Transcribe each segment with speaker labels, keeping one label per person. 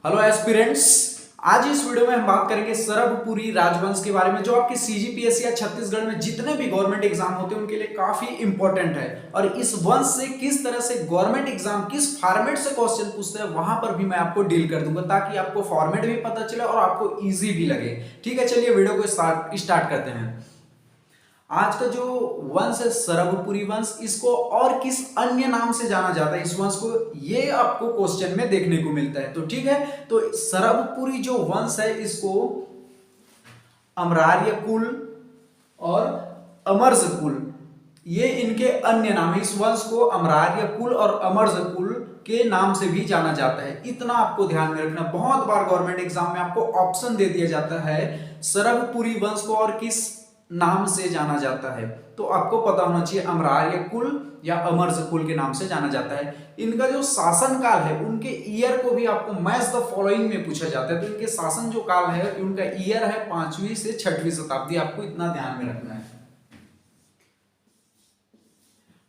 Speaker 1: Hello aspirants. आज इस video में हम बात करेंगे सरबपुरी राजवंश के बारे में, जो आपके सीजीपीएससी या छत्तीसगढ़ में जितने भी गवर्नमेंट एग्जाम होते हैं उनके लिए काफी इंपॉर्टेंट है। और इस वंश से किस तरह से गवर्नमेंट एग्जाम किस फॉर्मेट से क्वेश्चन पूछते हैं वहां पर भी मैं आपको डील कर दूंगा, ताकि आपको फॉर्मेट भी पता चले और आपको इजी भी लगे। ठीक है, चलिए वीडियो को स्टार्ट करते हैं। आज का जो वंश है सरबपुरी वंश, इसको और किस अन्य नाम से जाना जाता है इस वंश को, ये आपको क्वेश्चन में देखने को मिलता है। तो ठीक है, तो सरबपुरी जो वंश है इसको अमरार्य कुल और अमरज कुल, ये इनके अन्य नाम है। इस वंश को अमरार्य कुल और अमरज कुल के नाम से भी जाना जाता है। इतना आपको ध्यान में रखना। बहुत बार गवर्नमेंट एग्जाम में आपको ऑप्शन दे दिया जाता है सरबपुरी वंश को और किस नाम से जाना जाता है, तो आपको पता होना चाहिए अमरार्य कुल या अमरज कुल के नाम से जाना जाता है। इनका जो शासन काल है, उनके ईयर को भी आपको मैच द फॉलोइंग में पूछा जाता है। तो इनके शासन जो काल है, उनका ईयर है 5वीं से 6वीं शताब्दी। आपको इतना ध्यान में रखना है,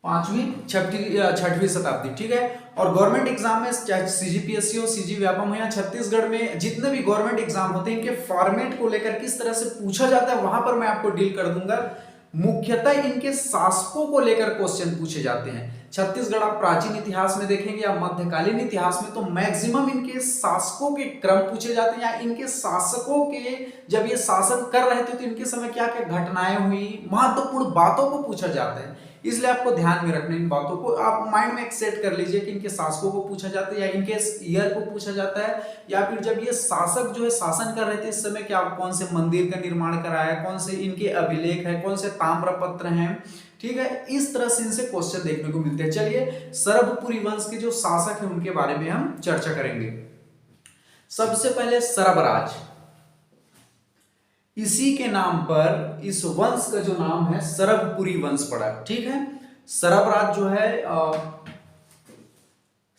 Speaker 1: 5वीं 6वीं शताब्दी। ठीक है, और गवर्नमेंट एग्जाम में चाहे सीजीपीएससी हो, सीजी व्यापम हो या छत्तीसगढ़ में जितने भी गवर्नमेंट एग्जाम होते हैं, इनके फॉर्मेट को लेकर किस तरह से पूछा जाता है वहां पर मैं आपको डील कर दूंगा। मुख्यतः इनके शासकों को लेकर क्वेश्चन पूछे जाते हैं। छत्तीसगढ़ आप प्राचीन इतिहास में देखेंगे या मध्यकालीन इतिहास में, तो मैक्सिमम इनके शासकों के क्रम पूछे जाते हैं, या इनके शासकों के जब ये शासन कर रहे थे तो इनके समय क्या क्या घटनाएं हुई, महत्वपूर्ण बातों को पूछा जाता है। इसलिए आपको ध्यान में रखना, इन बातों को आप माइंड में एक सेट कर लीजिए कि इनके शासकों को पूछा जाता है या इनके ईयर को पूछा जाता है, या फिर जब ये शासक जो है शासन कर रहे थे इस समय क्या कौन से मंदिर का निर्माण कराया, कौन से इनके अभिलेख है, कौन से ताम्रपत्र हैं। ठीक है, इस तरह से इनसे क्वेश्चन देखने को मिलते हैं। चलिए सरबपुरी वंश के जो शासक है उनके बारे में हम चर्चा करेंगे। सबसे पहले सरबराज, इसी के नाम पर इस वंश का जो नाम है सरबपुरी वंश पड़ा। ठीक है, सरबराज जो है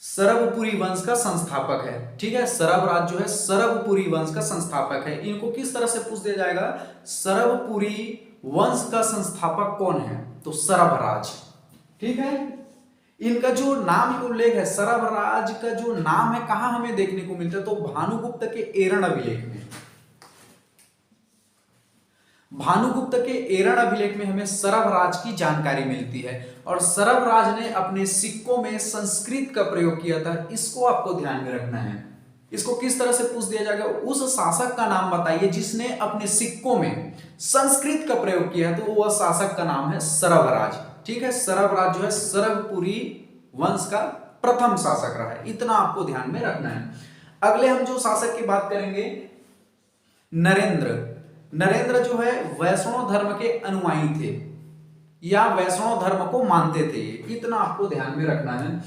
Speaker 1: सरबपुरी वंश का संस्थापक है। ठीक है, सरबराज जो है सरबपुरी वंश का संस्थापक है। इनको किस तरह से पूछ दिया जाएगा, सरबपुरी वंश का संस्थापक कौन है, तो सरबराज। ठीक है, इनका जो नाम का उल्लेख है, सरबराज का जो नाम है कहां हमें देखने को मिलता है, तो भानुगुप्त के एरण अभिलेख में। भानुगुप्त के एरण अभिलेख में हमें सरबराज की जानकारी मिलती है। और सरबराज ने अपने सिक्कों में संस्कृत का प्रयोग किया था, इसको आपको ध्यान में रखना है। इसको किस तरह से पूछ दिया जाएगा, उस शासक का नाम बताइए जिसने अपने सिक्कों में संस्कृत का प्रयोग किया है, तो वह शासक का नाम है सरबराज। ठीक है, सरबराज जो है सरबपुरी वंश का प्रथम शासक रहा है, इतना आपको ध्यान में रखना है। अगले हम जो शासक की बात करेंगे, नरेंद्र। नरेंद्र जो है वैष्णव धर्म के अनुयायी थे या वैष्णव धर्म को मानते थे, इतना आपको ध्यान में रखना है।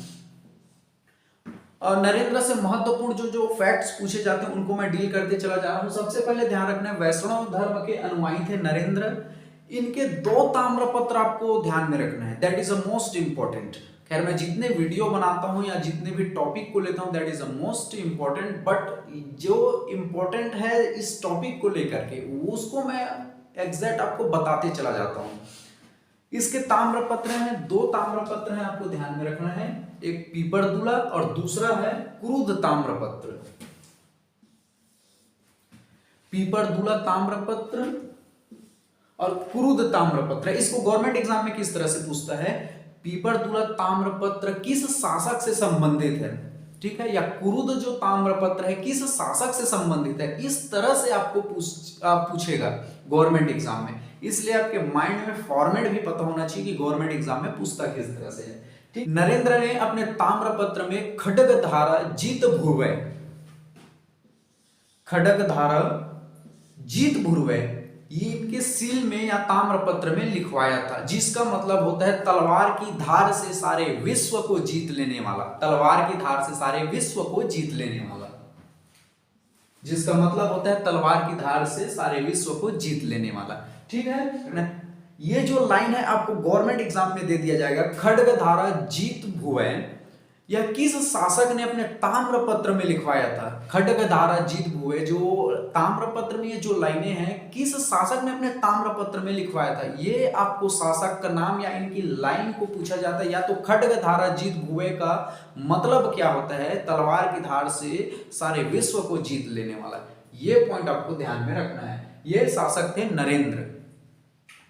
Speaker 1: और नरेंद्र से महत्वपूर्ण जो फैक्ट्स पूछे जाते हैं उनको मैं डील करते चला जा रहा हूं। सबसे पहले ध्यान रखना है, वैष्णव धर्म के अनुयायी थे नरेंद्र। इनके 2 ताम्रपत्र आपको ध्यान में रखना है, that is a most important. खैर मैं जितने वीडियो बनाता हूं या जितने भी टॉपिक को लेता हूं, that is a most important, but जो इंपॉर्टेंट है इस टॉपिक को लेकर के उसको मैं एग्जैक्ट आपको बताते चला जाता हूं। इसके ताम्रपत्र हैं, 2 ताम्रपत्र हैं, आपको ध्यान में रखना है। एक पीपरदुला और दूसरा है क्रुद ताम्रपत्र। पीपरदुला ताम्रपत्र और क्रुद ताम्रपत्र, इसको गवर्नमेंट एग्जाम में किस तरह से पूछता है, पीपरदुला ताम्रपत्र किस शासक से संबंधित है, ठीक है, या क्रुद जो ताम्रपत्र है किस शासक से संबंधित है, इस तरह से आपको पूछेगा गवर्नमेंट एग्जाम में। इसलिए आपके माइंड में फॉर्मेट भी पता होना चाहिए कि गवर्नमेंट एग्जाम में पूछता किस तरह से है। ठीक, नरेंद्र ने अपने ताम्रपत्र में खड्गधारा जीत भूर्वय, खड्गधारा जीत भूर्वय, ये इनके सील में या ताम्रपत्र में लिखवाया था, जिसका मतलब होता है तलवार की धार से सारे विश्व को जीत लेने वाला। तलवार की धार से सारे विश्व को जीत लेने वाला, जिसका मतलब होता है तलवार की धार से सारे विश्व को जीत लेने वाला। ठीक है, ये जो लाइन है आपको गवर्नमेंट एग्जाम में दे दिया जाएगा, खड्गधारा जीत भुवय, यह किस शासक ने अपने ताम्रपत्र में लिखवाया था? खड्गधारा जीत भुवे, जो ताम्रपत्र में ये जो लाइनें हैं किस शासक ने अपने ताम्रपत्र में लिखवाया था? ये आपको शासक का नाम या इनकी लाइन को पूछा जाता है। या तो खड्गधारा जीत भुवे का मतलब क्या होता है? तलवार की धार से सारे विश्व को जीत लेने वाला। ये पॉइंट आपको ध्यान में रखना है। ये शासक थे नरेंद्र।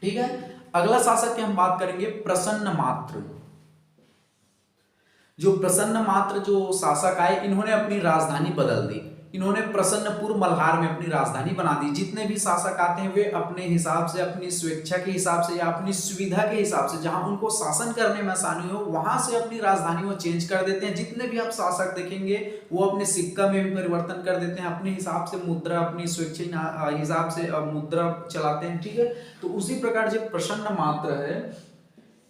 Speaker 1: ठीक है, अगला शासक की हम बात करेंगे प्रसन्नमात्र। जो प्रसन्नमात्र जो शासक आए, इन्होंने अपनी राजधानी बदल दी। इन्होंने प्रसन्नपुर मल्हार में अपनी राजधानी बना दी। जितने भी शासक आते हैं वे अपने हिसाब से, अपनी स्वेच्छा के हिसाब से या अपनी सुविधा के हिसाब से, जहां उनको शासन करने में आसानी हो वहां से अपनी राजधानी वो चेंज कर देते हैं। जितने भी आप शासक देखेंगे वो अपने सिक्का में भी परिवर्तन कर देते हैं, अपने हिसाब से मुद्रा, अपनी स्वेच्छा हिसाब से मुद्रा चलाते हैं। ठीक है, तो उसी प्रकार जो प्रसन्नमात्र है,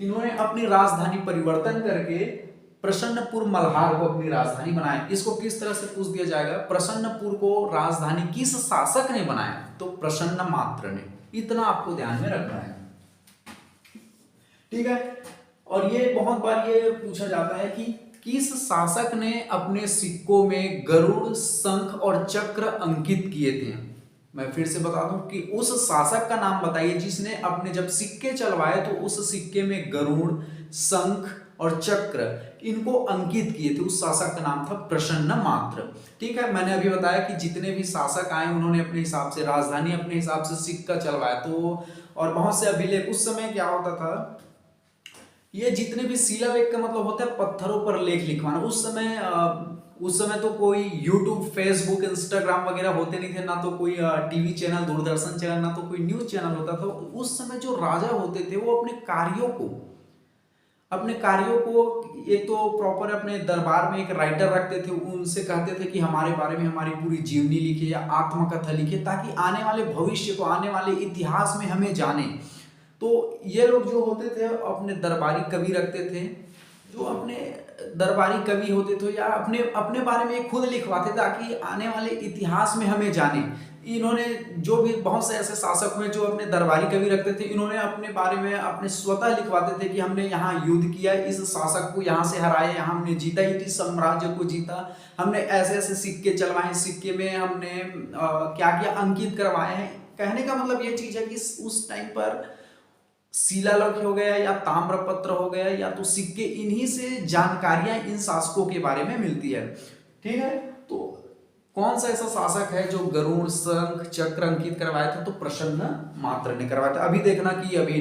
Speaker 1: इन्होंने अपनी राजधानी परिवर्तन करके प्रसन्नपुर मल्हार को अपनी राजधानी बनाया। इसको किस तरह से पूछ दिया जाएगा? प्रसन्नपुर को राजधानी किस शासक ने बनाया? तो प्रसन्नमात्र ने। इतना आपको ध्यान में रखना है। ठीक है, और ये बहुत बार ये पूछा जाता है कि किस शासक ने अपने सिक्कों में गरुड़, शंख और चक्र अंकित किए थे? मैं फिर से बता दूं कि उस शासक का नाम बताइए जिसने अपने जब सिक्के चलवाए तो उस सिक्के में गरुड़, शंख और चक्र इनको अंकित किए थे। उस शासक का नाम था प्रसन्नमात्र। ठीक है, मैंने अभी बताया कि जितने भी शासक आए उन्होंने अपने हिसाब से राजधानी, अपने हिसाब से सिक्का चलवाया। तो और बहुत से अभिलेख, उस समय क्या होता था, ये जितने भी शिलालेख का मतलब होता है पत्थरों पर लेख लिखवाना। उस समय तो कोई यूट्यूब, फेसबुक, इंस्टाग्राम वगैरह होते नहीं थे, ना तो कोई टीवी चैनल, दूरदर्शन चैनल, ना तो कोई न्यूज चैनल होता था। उस समय जो राजा होते थे वो अपने कार्यों को एक तो प्रॉपर अपने दरबार में एक राइटर रखते थे, उनसे कहते थे कि हमारे बारे में हमारी पूरी जीवनी लिखे या आत्मकथा लिखे, ताकि आने वाले भविष्य को, आने वाले इतिहास में हमें जाने। तो ये लोग जो होते थे अपने दरबारी कवि रखते थे, जो अपने दरबारी कवि होते थे या अपने बारे में खुद लिखवाते ताकि आने वाले इतिहास में हमें जाने। इन्होंने जो भी बहुत से ऐसे शासक हुए जो अपने दरबारी कवि रखते थे, इन्होंने अपने बारे में अपने स्वतः लिखवाते थे कि हमने यहाँ युद्ध किया, इस शासक को यहाँ से हराया, यहाँ हमने जीता, इस साम्राज्य को जीता, हमने ऐसे ऐसे सिक्के चलवाए, सिक्के में हमने क्या क्या अंकित करवाए हैं। कहने का मतलब ये चीज है कि उस टाइम पर शिलालेख हो गया या ताम्रपत्र हो गया या तो सिक्के, इन्हीं से जानकारियां इन शासकों के बारे में मिलती है। ठीक है, तो कौन सा ऐसा शासक है जो गरुड़, शंख, चक्र अंकित करवाया था? तो प्रसन्नमात्र ने करवाया था। अभी देखना कि अभी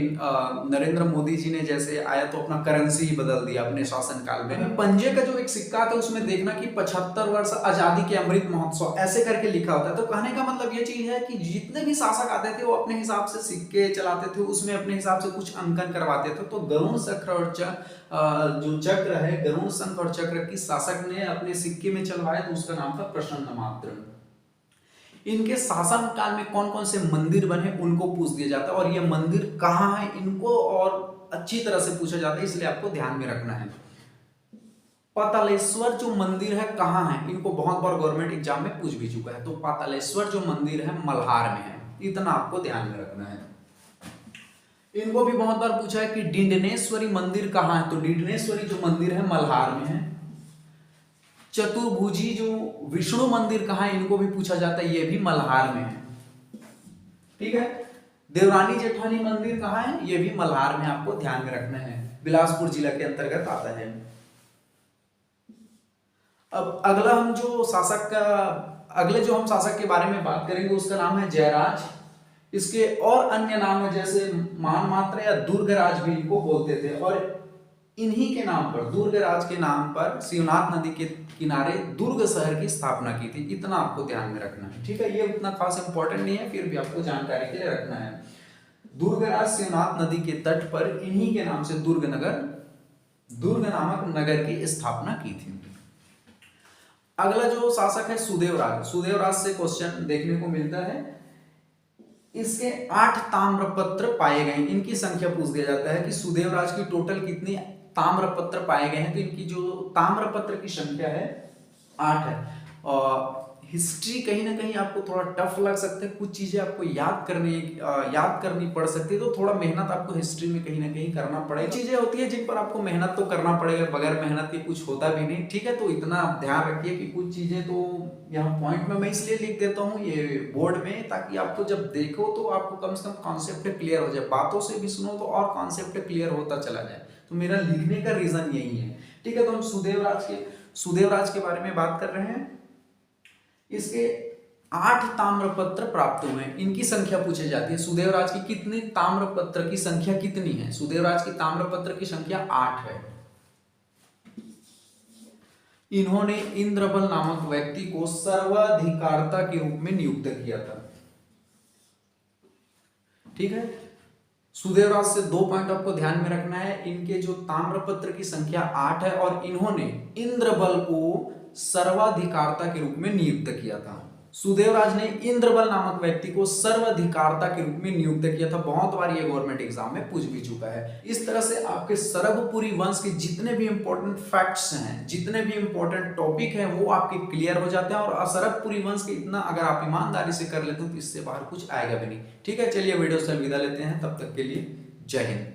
Speaker 1: नरेंद्र मोदी जी ने जैसे आया तो अपना करेंसी ही बदल दिया अपने शासनकाल में। पंजे का जो एक सिक्का था उसमें देखना कि 75 वर्ष आजादी के अमृत महोत्सव ऐसे करके लिखा होता है। तो कहने का मतलब ये चीज है कि जितने भी शासक आते थे वो अपने हिसाब से सिक्के चलाते थे, उसमें अपने हिसाब से कुछ अंकन करवाते थे। तो गरुड़, शंख और जो चक्र है, गरुड़, शंख और चक्र किस शासक ने अपने सिक्के में चलवाया तो उसका नाम था प्रसन्नमात्र। इनके शासन काल में कौन कौन से मंदिर बने उनको पूछ दिया जाता है, और ये मंदिर कहाँ है इनको और अच्छी तरह से पूछा जाता है, इसलिए आपको ध्यान में रखना है। पातालेश्वर जो मंदिर है कहाँ है, इनको बहुत बार गवर्नमेंट एग्जाम में पूछ भी चुका है। तो पातालेश्वर जो मंदिर है मल्हार में है, इतना आपको ध्यान में रखना है। इनको भी बहुत बार पूछा है कि डिंडनेश्वरी मंदिर कहाँ है, तो डिंडनेश्वरी जो मंदिर है मल्हार में है। चतुर्भुजी जो विष्णु मंदिर कहाँ है, इनको भी पूछा जाता है, ये भी मल्हार में है। ठीक है, देवरानी जेठानी मंदिर कहाँ है, ये भी मल्हार में, आपको ध्यान में रखना है, बिलासपुर जिला के अंतर्गत आता है। अब अगले जो हम शासक के बारे में बात करेंगे उसका नाम है जयराज। इसके और अन्य नाम है जैसे मानमात्र या दुर्गराज भी इनको बोलते थे, और इन्हीं के नाम पर, दुर्गराज के नाम पर शिवनाथ नदी के किनारे दुर्ग शहर की स्थापना की थी। इतना आपको ध्यान में रखना है। ठीक है, ये उतना खास इंपॉर्टेंट नहीं है, फिर भी आपको जानकारी के लिए रखना है। दुर्गराज शिवनाथ नदी के तट पर इन्हीं के नाम से दुर्ग नामक नगर की स्थापना की थी। अगला जो शासक है सुदेवराज। सुदेवराज से क्वेश्चन देखने को मिलता है। इसके 8 ताम्रपत्र पाए गए, इनकी संख्या पूछ दिया जाता है कि सुदेवराज की टोटल कितनी ताम्रपत्र पाए गए हैं। तो इनकी जो ताम्रपत्र की संख्या है 8 है। और हिस्ट्री कहीं ना कहीं आपको थोड़ा टफ लग सकता है, कुछ चीजें आपको याद करनी पड़ सकती है, तो थोड़ा मेहनत आपको हिस्ट्री में कहीं ना कहीं करना पड़ेगा। चीजें होती है जिन पर आपको मेहनत तो करना पड़ेगा, बगैर मेहनत के कुछ होता भी नहीं, ठीक है। तो इतना आप ध्यान रखिए कि कुछ चीजें तो यहाँ पॉइंट में मैं इसलिए लिख देता हूँ ये बोर्ड में, ताकि आपको जब देखो तो आपको कम से कम कॉन्सेप्ट क्लियर हो जाए, बातों से भी सुनो तो और कॉन्सेप्ट क्लियर होता चला जाए। तो मेरा लिखने का रीजन यही है, ठीक है। तो हम सुदेवराज के बारे में बात कर रहे हैं। इसके 8 ताम्रपत्र प्राप्त हुए हैं, इनकी संख्या पूछी जाती है। सुदेवराज की कितनी ताम्रपत्र की संख्या कितनी है? सुदेवराज की ताम्रपत्र की संख्या 8 है। इन्होंने इंद्रबल नामक व्यक्ति को सर्वाधिकारता के रूप में नियुक्त किया था, ठीक है। सुदेवराज से 2 पॉइंट आपको ध्यान में रखना है, इनके जो ताम्रपत्र की संख्या 8 है और इन्होंने इंद्रबल को सर्वाधिकारता के रूप में नियुक्त किया था। सुदेवराज ने इंद्रबल नामक व्यक्ति को सर्वाधिकारता के रूप में नियुक्त किया था। बहुत बार ये गवर्नमेंट एग्जाम में पूछ भी चुका है। इस तरह से आपके सरभपुरी वंश के जितने भी इंपॉर्टेंट फैक्ट्स हैं, जितने भी इंपॉर्टेंट टॉपिक हैं, वो आपके क्लियर हो जाते हैं। और सरभपुरी वंश के इतना अगर आप ईमानदारी से कर लेते हो तो इससे बाहर कुछ आएगा भी नहीं, ठीक है। चलिए वीडियो से अलविदा लेते हैं, तब तक के लिए जय हिंद।